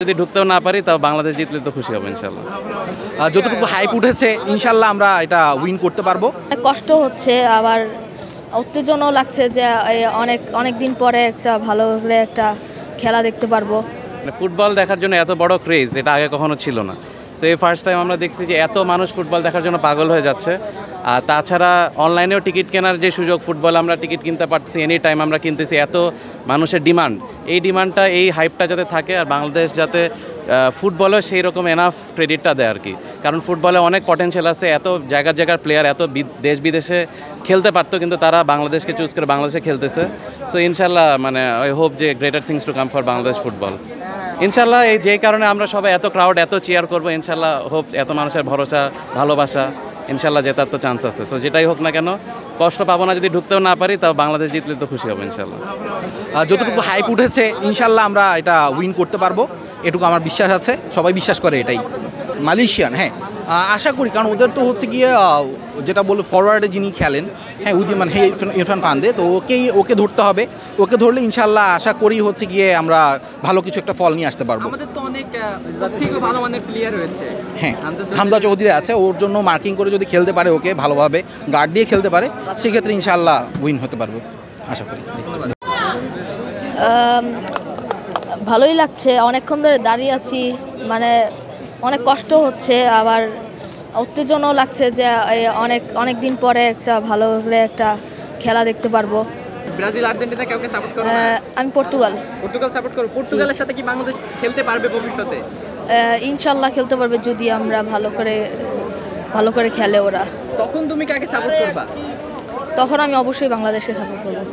যদি ঢুকতেও না পারি তাও বাংলাদেশ জিতলে তো খুশি হব ইনশাল্লাহ। যতটুকু হাইপ উঠেছে ইনশাল্লাহ আমরা এটা উইন করতে পারবো। কষ্ট হচ্ছে, আবার উত্তেজনাও লাগছে যে অনেক দিন পরে একটা ভালো হলে একটা খেলা দেখতে পারবো। ফুটবল দেখার জন্য এত বড় ক্রেজ এটা আগে কখনো ছিল না। সো এই ফার্স্ট টাইম আমরা দেখছি যে এত মানুষ ফুটবল দেখার জন্য পাগল হয়ে যাচ্ছে। আর তাছাড়া অনলাইনেও টিকিট কেনার যে সুযোগ, ফুটবল আমরা টিকিট কিনতে পারছি, এনি টাইম আমরা কিনতেছি। এত মানুষের ডিমান্ড, এই ডিমান্ডটা, এই হাইপটা যাতে থাকে আর বাংলাদেশ যাতে ফুটবলেও সেই রকম এনাফ ক্রেডিটটা দেয় আর কি। কারণ ফুটবলে অনেক পটেনশিয়াল আছে, এত জায়গার প্লেয়ার এত দেশ বিদেশে খেলতে পারতো, কিন্তু তারা বাংলাদেশকে চুজ করে বাংলাদেশে খেলতেছে। সো ইনশাল্লাহ আই হোপ যে greater things to come for Bangladesh football ইনশাল্লাহ। এই যেই কারণে আমরা সবাই এত ক্রাউড এত চেয়ার করবো ইনশাল্লাহ, হোপ এত মানুষের ভরসা ভালোবাসা ইনশাল্লাহ জেতার তো চান্স আছে। সো যেটাই হোক না কেন কষ্ট পাবো না, যদি ঢুকতেও না পারি তাও বাংলাদেশ জিতলে তো খুশি হবো ইনশাল্লাহ। যতটুকু হাইপ উঠেছে ইনশাল্লাহ আমরা এটা উইন করতে পারবো, এটুকু আমার বিশ্বাস আছে, সবাই বিশ্বাস করে এটাই। মালয়েশিয়ান, হ্যাঁ আশা করি, কারণ ওদের তো হচ্ছে গিয়ে যেটা বললো ফরওয়ার্ডে যিনি খেলেন, হ্যাঁ উদীয়মান ইরফান পান্ডে, তো ওকে ধরতে হবে। ওকে ধরলে ইনশাল্লাহ আশা করি হচ্ছে গিয়ে আমরা ভালো কিছু একটা ফল নিয়ে আসতে পারবো। আমাদের তো অনেক থেকে ভালো মানের প্লেয়ার রয়েছে, হ্যাঁ হামজা চৌধুরী আছে, ওর জন্য মার্কিং করে যদি খেলতে পারে, ওকে ভালোভাবে গার্ড দিয়ে খেলতে পারে, সেক্ষেত্রে ইনশাল্লাহ উইন হতে পারবো আশা করি। ভালোই লাগছে, অনেকক্ষণ ধরে দাঁড়িয়ে আছি, অনেক কষ্ট হচ্ছে, আবার উত্তেজনাও লাগছে যে অনেক দিন পরে একটা ভালো হলে একটা খেলা দেখতে পারবো। ব্রাজিল আর্জেন্টিনা কাউকে সাপোর্ট করো? আমি পর্তুগাল সাপোর্ট করো। পর্তুগালের সাথে কি বাংলাদেশ খেলতে পারবে ভবিষ্যতে? ইনশাল্লাহ খেলতে পারবে, যদি আমরা ভালো করে খেলে ওরা। তখন তুমি কাকে সাপোর্ট করবা? তখন আমি অবশ্যই বাংলাদেশকে সাপোর্ট করবো।